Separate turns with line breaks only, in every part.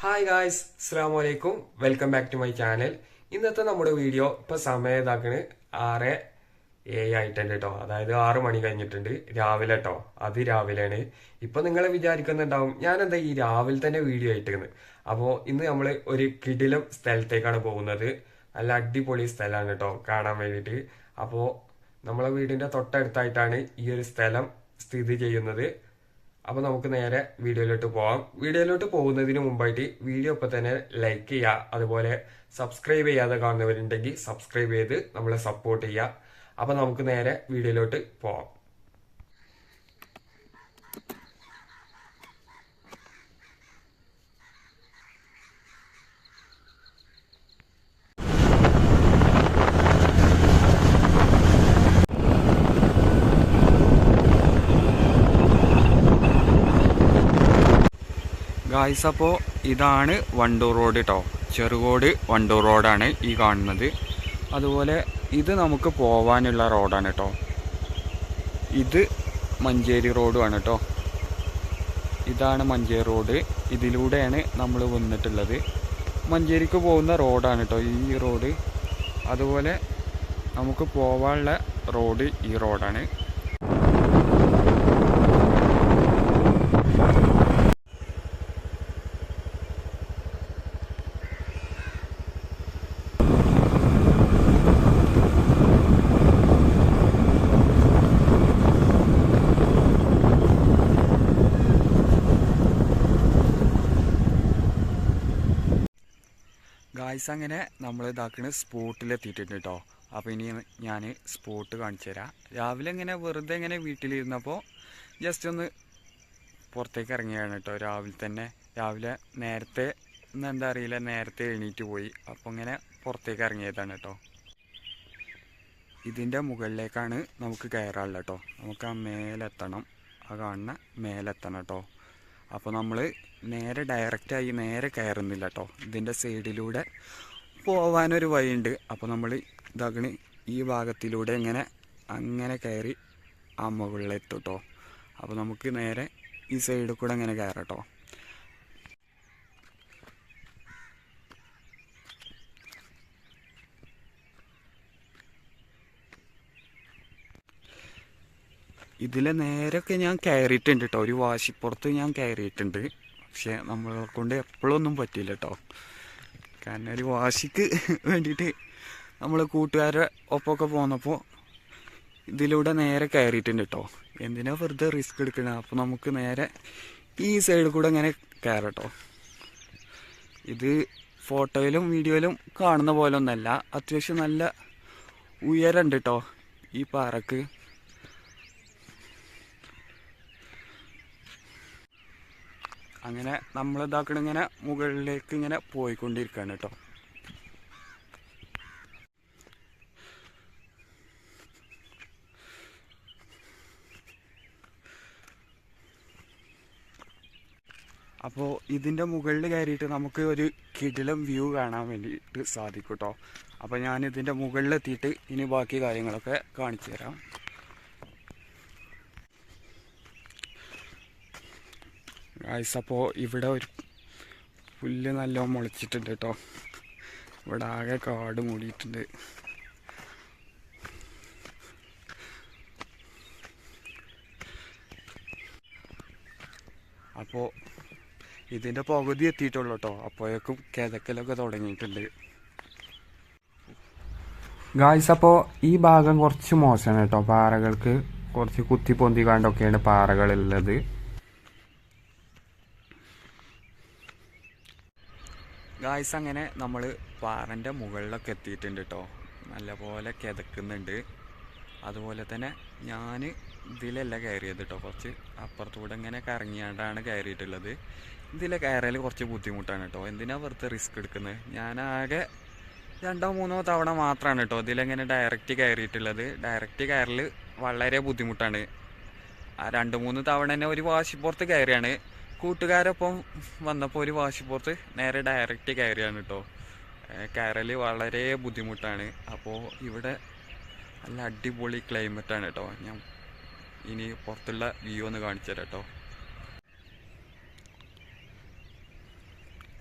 Hi guys, അസ്സാം വലൈക്കും. Welcome back to my channel. ഇന്നത്തെ നമ്മുടെ വീഡിയോ ഇപ്പോൾ സമയം ഇതാക്കണ് 6:07 ആയിട്ടുണ്ട് കേട്ടോ. അതായത് 6 മണി കഴിഞ്ഞിട്ടുണ്ട് രാവിലെ കേട്ടോ. അതിരാവിലെയാണ്. ഇപ്പൊ നിങ്ങൾ വിചാരിക്കുന്നുണ്ടാവും ഞാൻ എന്താ ഈ രാവിലെ തന്നെ വീഡിയോ ആയിട്ടിരുന്നത്. അപ്പോൾ ഇന്ന് നമ്മൾ ഒരു കിടിലം സ്ഥലത്തേക്കാണ് പോകുന്നത്. നല്ല അടിപൊളി സ്ഥലമാണ് കേട്ടോ കാണാൻ വേണ്ടിയിട്ട്. അപ്പോൾ നമ്മളെ വീടിന്റെ തൊട്ടടുത്തായിട്ടാണ് ഈ ഒരു സ്ഥലം സ്ഥിതി ചെയ്യുന്നത്. അപ്പോൾ നമുക്ക് നേരെ വീഡിയോയിലോട്ട് പോവാം. വീഡിയോയിലോട്ട് പോകുന്നതിന് മുമ്പായിട്ട് വീഡിയോ ഇപ്പോൾ തന്നെ ലൈക്ക് ചെയ്യുക. അതുപോലെ സബ്സ്ക്രൈബ് ചെയ്യാതെ കാണുന്നവരുണ്ടെങ്കിൽ സബ്സ്ക്രൈബ് ചെയ്ത് നമ്മളെ സപ്പോർട്ട് ചെയ്യുക. അപ്പോൾ നമുക്ക് നേരെ വീഡിയോയിലോട്ട് പോവാം. ഗായ്സ്, അപ്പോൾ ഇതാണ് വണ്ടൂർ റോഡ് കേട്ടോ. ചെറുകോട് വണ്ടൂർ റോഡാണ് ഈ കാണുന്നത്. അതുപോലെ ഇത് നമുക്ക് പോവാനുള്ള റോഡാണ് കേട്ടോ. ഇത് മഞ്ചേരി റോഡുമാണ് കേട്ടോ. ഇതാണ് മഞ്ചേരി റോഡ്. ഇതിലൂടെയാണ് നമ്മൾ വന്നിട്ടുള്ളത്. മഞ്ചേരിക്ക് പോകുന്ന റോഡാണ് കേട്ടോ ഈ റോഡ്. അതുപോലെ നമുക്ക് പോവാനുള്ള റോഡ് ഈ റോഡാണ്. ഗായ്സ്, അങ്ങനെ നമ്മൾ ഇതാക്കണ സ്പോട്ടിലെത്തിയിട്ടുണ്ട് കേട്ടോ. അപ്പോൾ ഇനി ഞാൻ സ്പോട്ട് കാണിച്ചു തരാം. രാവിലെ ഇങ്ങനെ വെറുതെ ഇങ്ങനെ വീട്ടിലിരുന്നപ്പോൾ ജസ്റ്റ് ഒന്ന് പുറത്തേക്ക് ഇറങ്ങിയാണ് കേട്ടോ. രാവിലെ നേരത്തെ എന്താ അറിയില്ല, നേരത്തെ എണീറ്റ് പോയി. അപ്പോൾ ഇങ്ങനെ പുറത്തേക്ക് ഇറങ്ങിയതാണ് കേട്ടോ. ഇതിൻ്റെ മുകളിലേക്കാണ് നമുക്ക് കയറാനുള്ളത് കേട്ടോ. നമുക്ക് ആ മേലെത്തണം. ആ കാണുന്ന മേലെത്തണം കേട്ടോ. അപ്പോൾ നമ്മൾ നേരെ ഡയറക്റ്റായി നേരെ കയറുന്നില്ല കേട്ടോ. ഇതിൻ്റെ സൈഡിലൂടെ പോവാനൊരു വഴിയുണ്ട്. അപ്പോൾ നമ്മൾ ഇതാക്കണ ഈ ഭാഗത്തിലൂടെ അങ്ങനെ കയറി ആ മുകളിലെത്തും കേട്ടോ. അപ്പോൾ നമുക്ക് നേരെ ഈ സൈഡിൽ കൂടെ അങ്ങനെ കയറാം കേട്ടോ. ഇതിലെ നേരൊക്കെ ഞാൻ കയറിയിട്ടുണ്ട് കേട്ടോ. ഒരു വാശിപ്പുറത്ത് ഞാൻ കയറിയിട്ടുണ്ട്. പക്ഷെ നമ്മളെ കൊണ്ട് എപ്പോഴൊന്നും പറ്റില്ല കേട്ടോ. കാരണം ഒരു വാശിക്ക് വേണ്ടിയിട്ട് നമ്മൾ കൂട്ടുകാരുടെ ഒപ്പമൊക്കെ പോന്നപ്പോൾ ഇതിലൂടെ നേരെ കയറിയിട്ടുണ്ട് കേട്ടോ. എന്തിനാ വെറുതെ റിസ്ക് എടുക്കണേ. അപ്പോൾ നമുക്ക് നേരെ ഈ സൈഡിൽ കൂടെ ഇങ്ങനെ കയറാം കേട്ടോ. ഇത് ഫോട്ടോയിലും വീഡിയോയിലും കാണുന്ന പോലെ ഒന്നല്ല. അത്യാവശ്യം നല്ല ഉയരമുണ്ട് കേട്ടോ ഈ പാറക്ക്. അങ്ങനെ നമ്മൾ ഇതാക്കണ ഇങ്ങനെ മുകളിലേക്ക് ഇങ്ങനെ പോയിക്കൊണ്ടിരിക്കുകയാണ് കേട്ടോ. അപ്പോൾ ഇതിൻ്റെ മുകളിൽ കയറിയിട്ട് നമുക്ക് ഒരു കിടിലം വ്യൂ കാണാൻ വേണ്ടിയിട്ട് സാധിക്കും കേട്ടോ. അപ്പോൾ ഞാൻ ഇതിൻ്റെ മുകളിലെത്തിയിട്ട് ഇനി ബാക്കി കാര്യങ്ങളൊക്കെ കാണിച്ചു തരാം. ഗായ്സ്, അപ്പോൾ ഇവിടെ ഒരു പുല്ല് നല്ലോണം മുളച്ചിട്ടുണ്ട് കേട്ടോ. ഇവിടെ ആകെ കാട് മൂടിയിട്ടുണ്ട്. അപ്പോൾ ഇതിൻ്റെ പകുതി എത്തിയിട്ടുള്ളൂ കേട്ടോ. അപ്പോഴേക്കും കിതക്കലൊക്കെ തുടങ്ങിയിട്ടുണ്ട്. ഗായ്സ്, അപ്പോൾ ഈ ഭാഗം കുറച്ച് മോശമാണ് കേട്ടോ. പാറകൾക്ക് കുറച്ച് കുത്തി പൊന്തി കണ്ടൊക്കെയാണ് പാറകളുള്ളത്. ഗായ്സ്, അങ്ങനെ നമ്മൾ പാറൻ്റെ മുകളിലൊക്കെ എത്തിയിട്ടുണ്ട് കേട്ടോ. നല്ലപോലെ കിതക്കുന്നുണ്ട്. അതുപോലെ തന്നെ ഞാൻ ഇതിലല്ല കയറിയത് കേട്ടോ. കുറച്ച് അപ്പുറത്തൂടെ ഇങ്ങനെ കറങ്ങിയാണ്ടാണ് കയറിയിട്ടുള്ളത്. ഇതിലെ കയറൽ കുറച്ച് ബുദ്ധിമുട്ടാണ് കേട്ടോ. എന്തിനാ വെറുതെ റിസ്ക് എടുക്കുന്നത്. ഞാനാകെ 2-3 തവണ മാത്രമാണ് കേട്ടോ ഇതിലെങ്ങനെ ഡയറക്റ്റ് കയറിയിട്ടുള്ളത്. ഡയറക്റ്റ് കയറൽ വളരെ ബുദ്ധിമുട്ടാണ്. 2-3 തവണ തന്നെ ഒരു വാശിപ്പുറത്ത് കയറിയാണ്. കൂട്ടുകാരൊപ്പം വന്നപ്പോൾ ഒരു വാശിപ്പുറത്ത് നേരെ ഡയറക്റ്റ് കയറിയാണ് കേട്ടോ. കയറൽ വളരെ ബുദ്ധിമുട്ടാണ്. അപ്പോൾ ഇവിടെ നല്ല അടിപൊളി ക്ലൈമറ്റാണ് കേട്ടോ. ഞാൻ ഇനി പുറത്തുള്ള വ്യൂ ഒന്ന് കാണിച്ചു തരാം കേട്ടോ.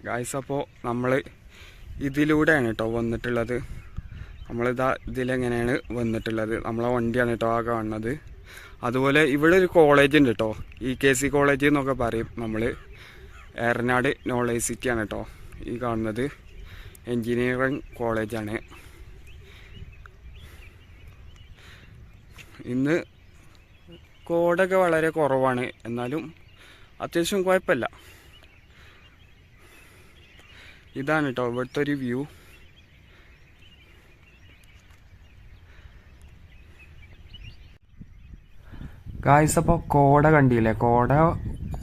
ഗായ്സ് അപ്പോൾ നമ്മൾ ഇതിലൂടെയാണ് കേട്ടോ വന്നിട്ടുള്ളത്. നമ്മളിതാ ഇതിലെങ്ങനെയാണ് വന്നിട്ടുള്ളത്. നമ്മളെ വണ്ടിയാണ് കേട്ടോ ആ കാണുന്നത്. അതുപോലെ ഇവിടെ ഒരു കോളേജ് ഉണ്ട് കേട്ടോ, EKC കോളേജ് എന്നൊക്കെ പറയും. നമ്മൾ ഏറനാട് നോളേജ് സിറ്റിയാണ് കേട്ടോ ഈ കാണുന്നത്. എൻജിനീയറിംഗ് കോളേജാണ്. ഇന്ന് കോടൊക്കെ വളരെ കുറവാണ്, എന്നാലും അത്യാവശ്യം കുഴപ്പമില്ല. ഇതാണ് കേട്ടോ ഇവിടുത്തെ ഒരു വ്യൂ. ഗായ്സ് അപ്പോൾ കോട കണ്ടില്ലേ, കോട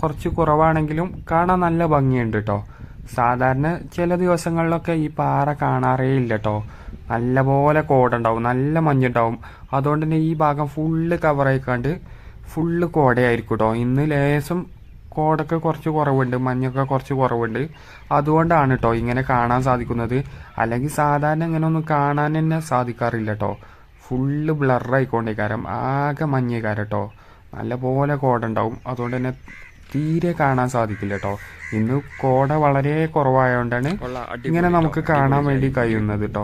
കുറച്ച് കുറവാണെങ്കിലും കാണാൻ നല്ല ഭംഗിയുണ്ട് കേട്ടോ. സാധാരണ ചില ദിവസങ്ങളിലൊക്കെ ഈ പാറ കാണാറേ ഇല്ല കേട്ടോ. നല്ലപോലെ കോട ഉണ്ടാവും, നല്ല മഞ്ഞുണ്ടാവും. അതുകൊണ്ട് തന്നെ ഈ ഭാഗം ഫുള്ള് കവറായിക്കാണ്ട് ഫുള്ള് കോടയായിരിക്കും കേട്ടോ. ഇന്ന് ലേശം കോടൊക്കെ കുറച്ച് കുറവുണ്ട്, മഞ്ഞൊക്കെ കുറച്ച് കുറവുണ്ട്. അതുകൊണ്ടാണ് കേട്ടോ ഇങ്ങനെ കാണാൻ സാധിക്കുന്നത്. അല്ലെങ്കിൽ സാധാരണ ഇങ്ങനെ ഒന്നും കാണാൻ തന്നെ സാധിക്കാറില്ല കേട്ടോ. ഫുള്ള് ബ്ലറായിക്കൊണ്ടേക്കാരം, ആകെ മഞ്ഞേക്കാരം കേട്ടോ. നല്ലപോലെ കോട ഉണ്ടാവും, അതുകൊണ്ട് തന്നെ തീരെ കാണാൻ സാധിക്കില്ല കേട്ടോ. ഇന്ന് കോട വളരെ കുറവായതുകൊണ്ടാണ് ഇങ്ങനെ നമുക്ക് കാണാൻ വേണ്ടി കഴിയുന്നത് കേട്ടോ.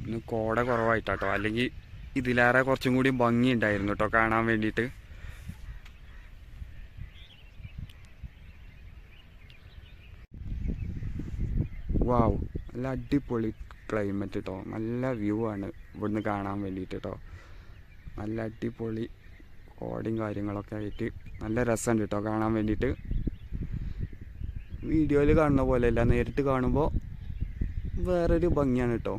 ഇന്ന് കോട കുറവായിട്ടാട്ടോ, അല്ലെങ്കിൽ ഇതിലേറെ കുറച്ചും കൂടി ഭംഗി ഉണ്ടായിരുന്നു കേട്ടോ കാണാൻ വേണ്ടിയിട്ട്. വാവ്, നല്ല അടിപൊളി ക്ലൈമറ്റ് കേട്ടോ. നല്ല വ്യൂ ആണ് ഇവിടുന്ന് കാണാൻ വേണ്ടിയിട്ട് കേട്ടോ. നല്ല അടിപൊളി കോടയും കാര്യങ്ങളൊക്കെ ആയിട്ട് നല്ല രസമുണ്ട് കേട്ടോ കാണാൻ വേണ്ടിയിട്ട്. വീഡിയോയിൽ കാണുന്ന പോലെയല്ല, നേരിട്ട് കാണുമ്പോൾ വേറൊരു ഭംഗിയാണ് കേട്ടോ.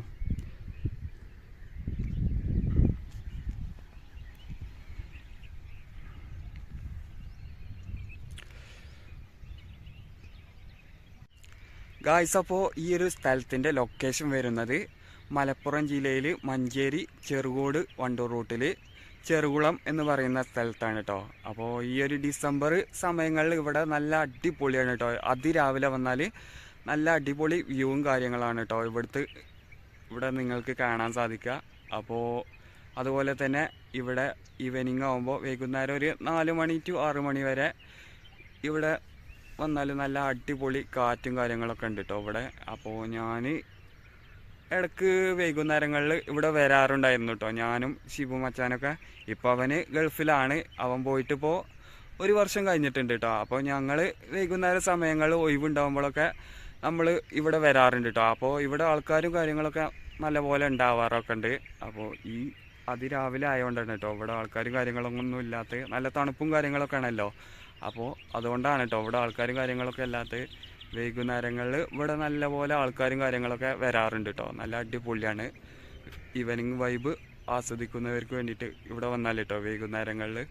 ഗായ്സ് അപ്പോൾ ഈ ഒരു സ്ഥലത്തിൻ്റെ ലൊക്കേഷൻ വരുന്നത് മലപ്പുറം ജില്ലയിൽ മഞ്ചേരി ചെറുകോട് വണ്ടൂർ റൂട്ടിൽ ചെറുകുളം എന്ന് പറയുന്ന സ്ഥലത്താണ് കേട്ടോ. അപ്പോൾ ഈ ഒരു ഡിസംബർ സമയങ്ങളിൽ ഇവിടെ നല്ല അടിപൊളിയാണ് കേട്ടോ. അതിരാവിലെ വന്നാൽ നല്ല അടിപൊളി വ്യൂവും കാര്യങ്ങളാണ് കേട്ടോ ഇവിടെ നിങ്ങൾക്ക് കാണാൻ സാധിക്കുക. അപ്പോൾ അതുപോലെ തന്നെ ഇവിടെ ഈവനിങ് ആകുമ്പോൾ വൈകുന്നേരം ഒരു 4 മണി to 6 മണി വരെ ഇവിടെ വന്നാൽ നല്ല അടിപൊളി കാറ്റും കാര്യങ്ങളൊക്കെ ഉണ്ട് കേട്ടോ ഇവിടെ. അപ്പോൾ ഞാൻ ഇടയ്ക്ക് വൈകുന്നേരങ്ങളിൽ ഇവിടെ വരാറുണ്ടായിരുന്നു കേട്ടോ, ഞാനും ഷിബു മച്ചാനൊക്കെ. ഇപ്പോൾ അവന് ഗൾഫിലാണ്, അവൻ പോയിട്ടിപ്പോൾ 1 വർഷം കഴിഞ്ഞിട്ടുണ്ട് കേട്ടോ. അപ്പോൾ ഞങ്ങൾ വൈകുന്നേര സമയങ്ങളിൽ ഒഴിവുണ്ടാകുമ്പോഴൊക്കെ നമ്മൾ ഇവിടെ വരാറുണ്ട് കേട്ടോ. അപ്പോൾ ഇവിടെ ആൾക്കാരും കാര്യങ്ങളൊക്കെ നല്ലപോലെ ഉണ്ടാവാറൊക്കെ ഉണ്ട്. അപ്പോൾ ഈ അതിരാവിലെ ആയതുകൊണ്ടാണ് കേട്ടോ ഇവിടെ ആൾക്കാരും കാര്യങ്ങളൊന്നും ഇല്ലാത്ത, നല്ല തണുപ്പും കാര്യങ്ങളൊക്കെ ആണല്ലോ. അപ്പോൾ അതുകൊണ്ടാണ് കേട്ടോ ഇവിടെ ആൾക്കാരും കാര്യങ്ങളൊക്കെ ഇല്ലാത്ത. വൈകുന്നേരങ്ങളിൽ ഇവിടെ നല്ലപോലെ ആൾക്കാരും കാര്യങ്ങളൊക്കെ വരാറുണ്ട് കേട്ടോ. നല്ല അടിപൊളിയാണ്. ഈവനിങ് വൈബ് ആസ്വദിക്കുന്നവർക്ക് വേണ്ടിയിട്ട് ഇവിടെ വന്നാൽ കേട്ടോ വൈകുന്നേരങ്ങളിൽ.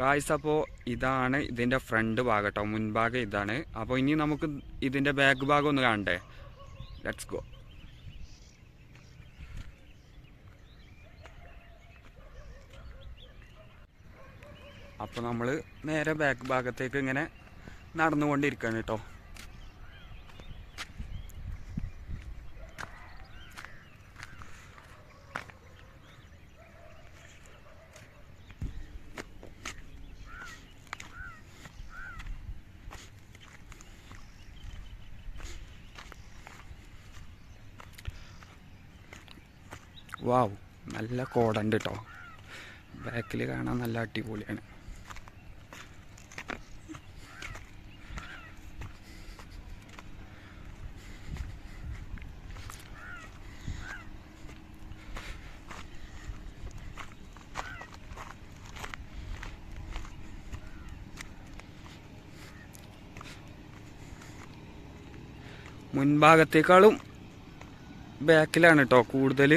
ഗായ്സ് അപ്പോൾ ഇതാണ് ഇതിൻ്റെ ഫ്രണ്ട് ഭാഗം കേട്ടോ, മുൻഭാഗം ഇതാണ്. അപ്പോൾ ഇനി നമുക്ക് ഇതിൻ്റെ ബാക്ക് ഭാഗം ഒന്ന് കാണണ്ടേ. Let's go. അപ്പോൾ നമ്മൾ നേരെ ബാക്ക് ഭാഗത്തേക്ക് ഇങ്ങനെ നടന്നുകൊണ്ടിരിക്കുകയാണ് കേട്ടോ. വാവ്, നല്ല കോടണ്ട് കേട്ടോ. ബാക്കിൽ കാണാൻ നല്ല അടിപൊളിയാണ്. മുൻഭാഗത്തേക്കാളും ബാക്കിലാണ് കേട്ടോ കൂടുതൽ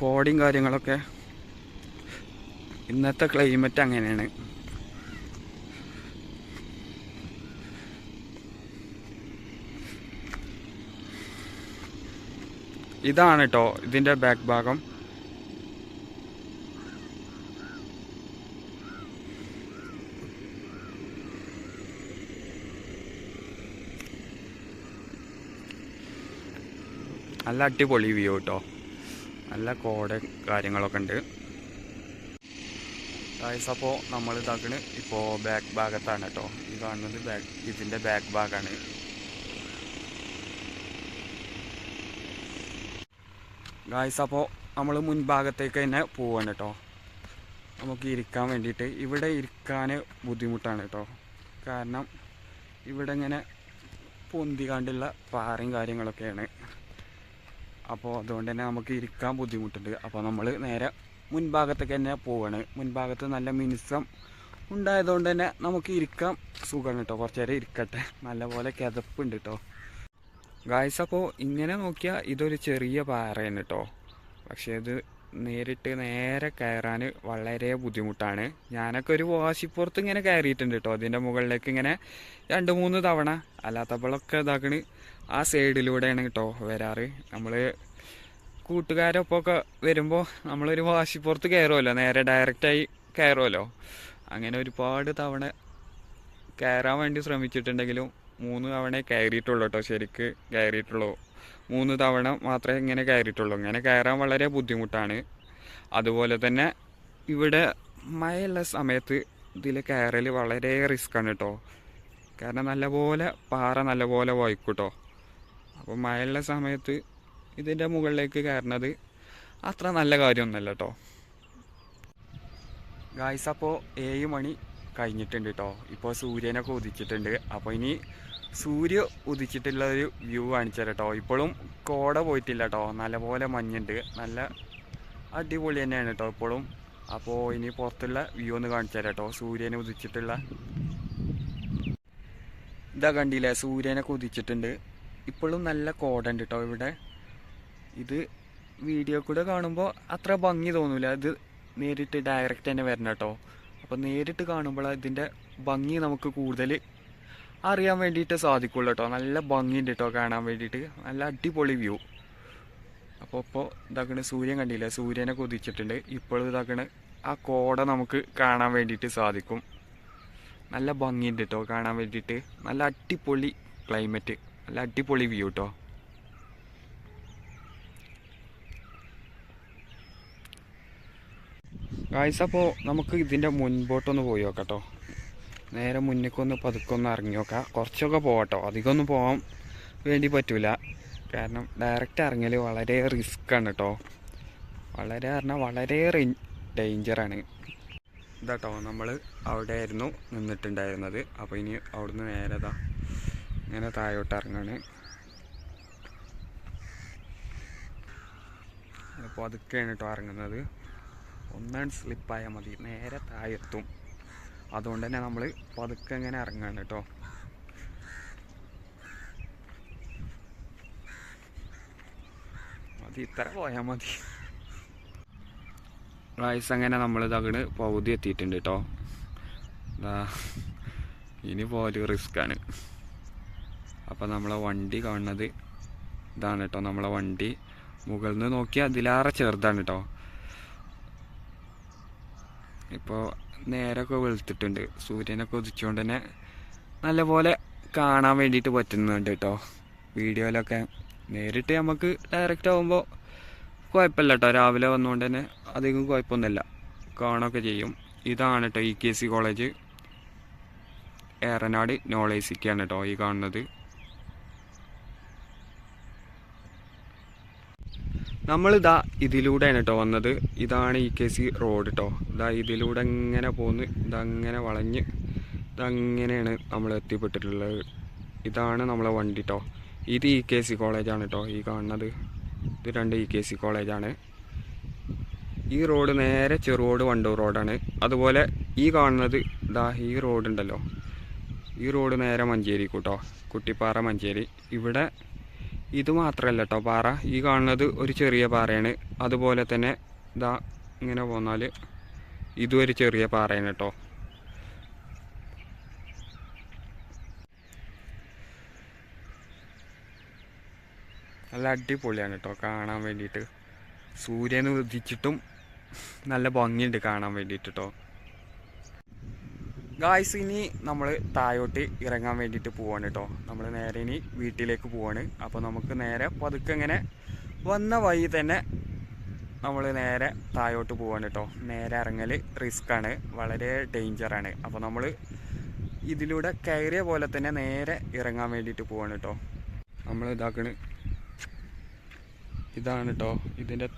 കോടയും കാര്യങ്ങളൊക്കെ. ഇന്നത്തെ ക്ലൈമറ്റ് അങ്ങനെയാണ്. ഇതാണ് കേട്ടോ ഇതിൻ്റെ ബാക്ക് ഭാഗം. നല്ല അടിപൊളി വ്യൂ കേട്ടോ, നല്ല കോട കാര്യങ്ങളൊക്കെ ഉണ്ട്. ഗായ്സ് അപ്പോൾ നമ്മൾ ഇതാക്കണ് ഇപ്പോൾ ബാക്ക് ഭാഗത്താണ് കേട്ടോ. ഈ കാണുന്നത് ഇതിൻ്റെ ബാക്ക് ഭാഗമാണ്. ഗായ്സ് അപ്പോൾ നമ്മൾ മുൻഭാഗത്തേക്ക് തന്നെ പോവാണ് കേട്ടോ. നമുക്ക് ഇരിക്കാൻ വേണ്ടിയിട്ട് ഇവിടെ ഇരിക്കാൻ ബുദ്ധിമുട്ടാണ് കേട്ടോ. കാരണം ഇവിടെ ഇങ്ങനെ പൊന്തികാണ്ടുള്ള പാറയും കാര്യങ്ങളൊക്കെയാണ്. അപ്പോൾ അതുകൊണ്ട് തന്നെ നമുക്ക് ഇരിക്കാൻ ബുദ്ധിമുട്ടുണ്ട്. അപ്പോൾ നമ്മൾ നേരെ മുൻഭാഗത്തേക്ക് തന്നെ പോവാണ്. മുൻഭാഗത്ത് നല്ല മിനുസം ഉണ്ടായതുകൊണ്ട് തന്നെ നമുക്ക് ഇരിക്കാൻ സുഖമാണ് കേട്ടോ. കുറച്ച് നേരം ഇരിക്കട്ടെ. നല്ലപോലെ കിതപ്പുണ്ട് കേട്ടോ. ഗായ്സ് അപ്പോൾ ഇങ്ങനെ നോക്കിയാൽ ഇതൊരു ചെറിയ പാറയാണ് കേട്ടോ. പക്ഷേ ഇത് നേരെ കയറാൻ വളരെ ബുദ്ധിമുട്ടാണ്. ഞാനൊക്കെ ഒരു വാശിപ്പുറത്ത് ഇങ്ങനെ കയറിയിട്ടുണ്ട് കേട്ടോ. അതിൻ്റെ മുകളിലേക്ക് ഇങ്ങനെ 2-3 തവണ. അല്ലാത്തപ്പോഴൊക്കെ ഇതാക്കണ് ആ സൈഡിലൂടെയാണ് കേട്ടോ വരാറ്. നമ്മൾ കൂട്ടുകാരൊപ്പമൊക്കെ വരുമ്പോൾ നമ്മളൊരു വാശിപ്പുറത്ത് കയറുമല്ലോ, നേരെ ഡയറക്റ്റായി കയറുമല്ലോ. അങ്ങനെ ഒരുപാട് തവണ കയറാൻ വേണ്ടി ശ്രമിച്ചിട്ടുണ്ടെങ്കിലും 3 തവണ കയറിയിട്ടുള്ളൂ കേട്ടോ. ശരിക്ക് കയറിയിട്ടുള്ളൂ. 3 തവണ മാത്രമേ ഇങ്ങനെ കയറിയിട്ടുള്ളൂ. ഇങ്ങനെ കയറാൻ വളരെ ബുദ്ധിമുട്ടാണ്. അതുപോലെ തന്നെ ഇവിടെ മഴയുള്ള സമയത്ത് ഇതിൽ കയറൽ വളരെ റിസ്ക്കാണ് കേട്ടോ. കാരണം നല്ലപോലെ പാറ നല്ലപോലെ വയ്ക്കും കേട്ടോ. അപ്പോൾ മഴയുള്ള സമയത്ത് ഇതിൻ്റെ മുകളിലേക്ക് കയറുന്നത് അത്ര നല്ല കാര്യമൊന്നുമല്ല കേട്ടോ. ഗായ്സ് അപ്പോൾ 7 മണി കഴിഞ്ഞിട്ടുണ്ട് കേട്ടോ. ഇപ്പോൾ സൂര്യനൊക്കെ ഉദിച്ചിട്ടുണ്ട്. അപ്പോൾ ഇനി സൂര്യ ഉദിച്ചിട്ടുള്ള ഒരു വ്യൂ കാണിച്ചു തരാം കേട്ടോ. ഇപ്പോഴും കോട പോയിട്ടില്ല കേട്ടോ. നല്ലപോലെ മഞ്ഞുണ്ട്. നല്ല അടിപൊളി തന്നെയാണ് കേട്ടോ ഇപ്പോഴും. അപ്പോൾ ഇനി പുറത്തുള്ള വ്യൂ ഒന്ന് കാണിച്ചു തരാം കേട്ടോ. സൂര്യനെ ഉദിച്ചിട്ടുള്ള ഇതാ കണ്ടില്ലേ, സൂര്യനൊക്കെ ഉദിച്ചിട്ടുണ്ട്. ഇപ്പോഴും നല്ല കോട ഉണ്ട് കേട്ടോ ഇവിടെ. ഇത് വീഡിയോ കൂടെ കാണുമ്പോൾ അത്ര ഭംഗി തോന്നില്ല. ഇത് നേരിട്ട് ഡയറക്റ്റ് തന്നെ വരണം കേട്ടോ. അപ്പോൾ നേരിട്ട് കാണുമ്പോൾ ഇതിൻ്റെ ഭംഗി നമുക്ക് കൂടുതൽ അറിയാൻ വേണ്ടിയിട്ട് സാധിക്കുള്ളൂ കേട്ടോ. നല്ല ഭംഗിയുണ്ട് കേട്ടോ കാണാൻ വേണ്ടിയിട്ട്. നല്ല അടിപൊളി വ്യൂ. അപ്പോൾ ഇതാക്കണ സൂര്യൻ കണ്ടില്ലേ, സൂര്യനെ കുതിച്ചിട്ടുണ്ട്. ഇപ്പോഴും ഇതാക്കണ ആ കോട നമുക്ക് കാണാൻ വേണ്ടിയിട്ട് സാധിക്കും. നല്ല ഭംഗിയുണ്ട് കേട്ടോ കാണാൻ വേണ്ടിയിട്ട്. നല്ല അടിപൊളി ക്ലൈമറ്റ്, നല്ല അടിപൊളി വ്യൂ കേട്ടോ. ഗായ്സ് അപ്പോൾ നമുക്ക് ഇതിൻ്റെ മുൻപോട്ടൊന്ന് പോയി നോക്കാം കേട്ടോ. നേരെ മുന്നിലേക്കൊന്ന് പതുക്കൊന്ന് ഇറങ്ങി നോക്കാം. കുറച്ചൊക്കെ പോകട്ടോ, അധികമൊന്നും പോകാൻ വേണ്ടി പറ്റൂല. കാരണം ഡയറക്റ്റ് ഇറങ്ങൽ വളരെ റിസ്ക്കാണ് കേട്ടോ. വളരെ പറഞ്ഞാൽ വളരെ ഡേഞ്ചറാണ്. ഇതാട്ടോ നമ്മൾ അവിടെ ആയിരുന്നു നിന്നിട്ടുണ്ടായിരുന്നത്. അപ്പോൾ ഇനി അവിടുന്ന് നേരെ ഇങ്ങനെ താഴോട്ട് ഇറങ്ങാണ്. അപ്പോൾ അതൊക്കെയാണ് കേട്ടോ ഇറങ്ങുന്നത്. ഒന്നാണ് സ്ലിപ്പായാൽ മതി, നേരെ താഴെത്തും. അതുകൊണ്ട് തന്നെ നമ്മൾ പതുക്കെ ഇങ്ങനെ ഇറങ്ങാണ് കേട്ടോ. മതി, ഇത്ര പോയാൽ മതി. റൈസ് അങ്ങനെ നമ്മൾ ഇതാകണ് പകുതി എത്തിയിട്ടുണ്ട് കേട്ടോ. ഇനി പോലെ റിസ്ക്കാണ്. അപ്പം നമ്മളെ വണ്ടി കാണുന്നത് ഇതാണ് കേട്ടോ. നമ്മളെ വണ്ടി മുകളിൽ നിന്ന് നോക്കിയാൽ അതിലേറെ ചെറുതാണ് കേട്ടോ. ഇപ്പോൾ നേരമൊക്കെ വെളുത്തിട്ടുണ്ട്. സൂര്യനൊക്കെ ഉദിച്ചുകൊണ്ട് തന്നെ നല്ലപോലെ കാണാൻ വേണ്ടിയിട്ട് പറ്റുന്നുണ്ട് കേട്ടോ വീഡിയോയിലൊക്കെ. നേരിട്ട് നമുക്ക് ഡയറക്റ്റ് ആകുമ്പോൾ കുഴപ്പമില്ല കേട്ടോ. രാവിലെ വന്നുകൊണ്ട് തന്നെ അധികം കുഴപ്പമൊന്നുമില്ല, കാണുകയൊക്കെ ചെയ്യും. ഇതാണ് കേട്ടോ EKC കോളേജ്, ഏറനാട് നോളേസിക്കാണ് കേട്ടോ ഈ കാണുന്നത്. നമ്മളിതാ ഇതിലൂടെയാണ് കേട്ടോ വന്നത്. ഇതാണ് EKC റോഡ് കേട്ടോ. ഇതാ ഇതിലൂടെ ഇങ്ങനെ പോന്ന് ഇതങ്ങനെ വളഞ്ഞ് ഇതങ്ങനെയാണ് നമ്മൾ എത്തിപ്പെട്ടിട്ടുള്ളത്. ഇതാണ് നമ്മളെ വണ്ടി കേട്ടോ. ഇത് EKC കോളേജാണ് കേട്ടോ ഈ കാണുന്നത്. ഇത് 2 EKC കോളേജാണ്. ഈ റോഡ് നേരെ ചെറുകോട് വണ്ടൂർ റോഡാണ്. അതുപോലെ ഈ കാണുന്നത് ഇതാ ഈ റോഡുണ്ടല്ലോ, ഈ റോഡ് നേരെ മഞ്ചേരി കൂട്ടോ, കുട്ടിപ്പാറ മഞ്ചേരി. ഇവിടെ ഇത് മാത്രമല്ല കേട്ടോ പാറ. ഈ കാണുന്നത് ഒരു ചെറിയ പാറയാണ്. അതുപോലെ തന്നെ ഇതാ ഇങ്ങനെ പോന്നാൽ ഇതും ഒരു ചെറിയ പാറയാണ് കേട്ടോ. നല്ല അടിപൊളിയാണ് കേട്ടോ കാണാൻ വേണ്ടിയിട്ട്. സൂര്യൻ ഉദിച്ചിട്ടും നല്ല ഭംഗിയുണ്ട് കാണാൻ വേണ്ടിയിട്ട് കേട്ടോ. ഗായ്സ് ഇനി നമ്മൾ താഴോട്ട് ഇറങ്ങാൻ വേണ്ടിയിട്ട് പോവാണ് കേട്ടോ. നമ്മൾ നേരെ ഇനി വീട്ടിലേക്ക് പോവാണ്. അപ്പോൾ നമുക്ക് നേരെ പതുക്കെ ഇങ്ങനെ വന്ന വഴി തന്നെ നമ്മൾ നേരെ താഴോട്ട് പോവാണ് കേട്ടോ. നേരെ ഇറങ്ങൽ റിസ്ക്കാണ്, വളരെ ഡേഞ്ചറാണ്. അപ്പോൾ നമ്മൾ ഇതിലൂടെ കയറിയ പോലെ തന്നെ നേരെ ഇറങ്ങാൻ വേണ്ടിയിട്ട് പോവാണ് കേട്ടോ. നമ്മൾ ഇതാണ് കേട്ടോ ഇതിൻ്റെ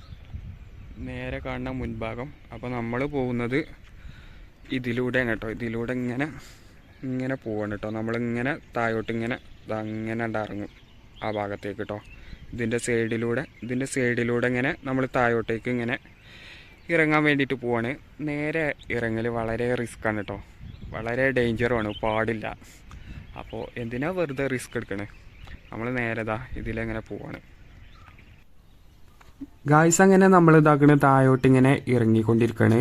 നേരെ കാണുന്ന മുൻഭാഗം. അപ്പോൾ നമ്മൾ പോകുന്നത് ഇതിലൂടെയാണ് കേട്ടോ. ഇതിലൂടെ ഇങ്ങനെ പോവാണ് കേട്ടോ. നമ്മളിങ്ങനെ താഴോട്ട് അങ്ങനെ ഇറങ്ങും ആ ഭാഗത്തേക്ക് കേട്ടോ. ഇതിൻ്റെ സൈഡിലൂടെ ഇങ്ങനെ നമ്മൾ താഴോട്ടേക്ക് ഇങ്ങനെ ഇറങ്ങാൻ വേണ്ടിയിട്ട് പോവാണ്. നേരെ ഇറങ്ങൽ വളരെ റിസ്ക്കാണ് കേട്ടോ, വളരെ ഡേഞ്ചറുമാണ്, പാടില്ല. അപ്പോൾ എന്തിനാ വെറുതെ റിസ്ക് എടുക്കണേ? നമ്മൾ നേരെ ഇതിലെങ്ങനെ പോവാണ് ഗായ്സ്. അങ്ങനെ നമ്മൾ താഴോട്ട് ഇങ്ങനെ ഇറങ്ങിക്കൊണ്ടിരിക്കുകയാണ്.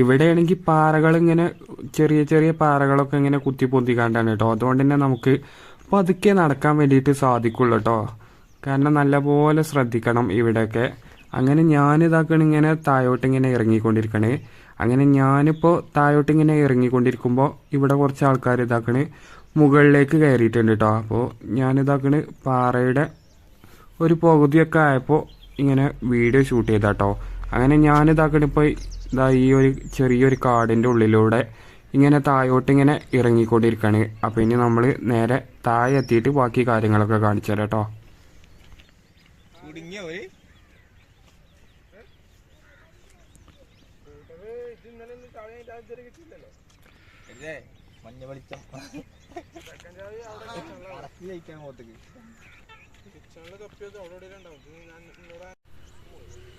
ഇവിടെയാണെങ്കിൽ പാറകൾ ഇങ്ങനെ ചെറിയ ചെറിയ പാറകളൊക്കെ ഇങ്ങനെ കുത്തി പൊന്തിക്കാണ്ടാണ് കേട്ടോ. അതുകൊണ്ട് തന്നെ നമുക്ക് പതുക്കെ നടക്കാൻ വേണ്ടിയിട്ട് സാധിക്കുള്ളൂ കേട്ടോ. കാരണം നല്ലപോലെ ശ്രദ്ധിക്കണം ഇവിടെയൊക്കെ. അങ്ങനെ ഇങ്ങനെ താഴോട്ട് ഇങ്ങനെ ഇറങ്ങിക്കൊണ്ടിരിക്കണേ. അങ്ങനെ ഞാനിപ്പോൾ താഴോട്ട് ഇങ്ങനെ ഇറങ്ങിക്കൊണ്ടിരിക്കുമ്പോൾ ഇവിടെ കുറച്ച് ആൾക്കാർ മുകളിലേക്ക് കയറിയിട്ടുണ്ട് കേട്ടോ. അപ്പോൾ പാറയുടെ ഒരു പകുതിയൊക്കെ ആയപ്പോൾ ഇങ്ങനെ വീഡിയോ ഷൂട്ട് ചെയ്താട്ടോ. അങ്ങനെ ഇപ്പോൾ ഈ ഒരു ചെറിയൊരു കാടിൻ്റെ ഉള്ളിലൂടെ ഇങ്ങനെ താഴോട്ട് ഇങ്ങനെ ഇറങ്ങിക്കൊണ്ടിരിക്കുകയാണ്. അപ്പോൾ ഇനി നമ്മൾ നേരെ താഴെ എത്തിയിട്ട് ബാക്കി കാര്യങ്ങളൊക്കെ കാണിച്ചു തരാം കേട്ടോ.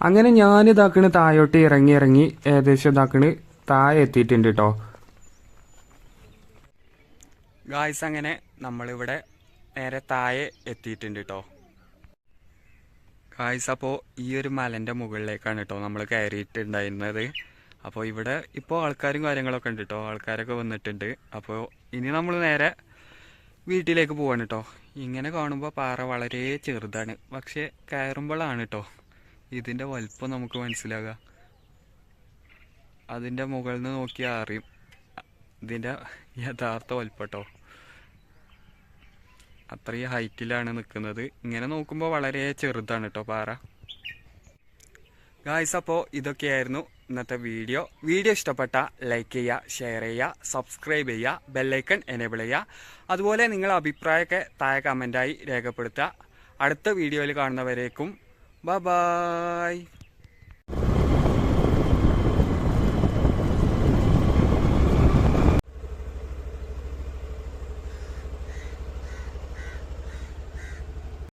അങ്ങനെ താഴോട്ട് ഇറങ്ങി ഏകദേശം താഴെ എത്തിയിട്ടുണ്ട് കേട്ടോ ഗായ്സ്. അങ്ങനെ നമ്മളിവിടെ നേരെ താഴെ എത്തിയിട്ടുണ്ട് കേട്ടോ ഗായ്സ്. അപ്പോൾ ഈ ഒരു മലൻ്റെ മുകളിലേക്കാണ് കേട്ടോ നമ്മൾ കയറിയിട്ടുണ്ടായിരുന്നത്. അപ്പോൾ ഇവിടെ ഇപ്പോൾ ആൾക്കാരും കാര്യങ്ങളൊക്കെ ഉണ്ട് കേട്ടോ, ആൾക്കാരൊക്കെ വന്നിട്ടുണ്ട്. അപ്പോൾ ഇനി നമ്മൾ നേരെ വീട്ടിലേക്ക് പോവാണ് കേട്ടോ. ഇങ്ങനെ കാണുമ്പോൾ പാറ വളരെ ചെറുതാണ്, പക്ഷേ കയറുമ്പോഴാണ് കേട്ടോ ഇതിൻ്റെ വലിപ്പം നമുക്ക് മനസ്സിലാകുക. അതിൻ്റെ മുകളിൽ നിന്ന് നോക്കിയാൽ അറിയും ഇതിൻ്റെ യഥാർത്ഥ വലിപ്പം കേട്ടോ. അത്രയും ഹൈറ്റിലാണ് നിൽക്കുന്നത്. ഇങ്ങനെ നോക്കുമ്പോൾ വളരെ ചെറുതാണ് കേട്ടോ പാറ ഗായ്സ്. അപ്പോൾ ഇതൊക്കെയായിരുന്നു ഇന്നത്തെ വീഡിയോ. ഇഷ്ടപ്പെട്ട ലൈക്ക് ചെയ്യുക, ഷെയർ ചെയ്യുക, സബ്സ്ക്രൈബ് ചെയ്യുക, ബെല്ലൈക്കൺ എനേബിൾ ചെയ്യുക. അതുപോലെ നിങ്ങളുടെ അഭിപ്രായമൊക്കെ താഴെ കമൻറ്റായി രേഖപ്പെടുത്തുക. അടുത്ത വീഡിയോയിൽ കാണുന്നവരേക്കും ബൈ.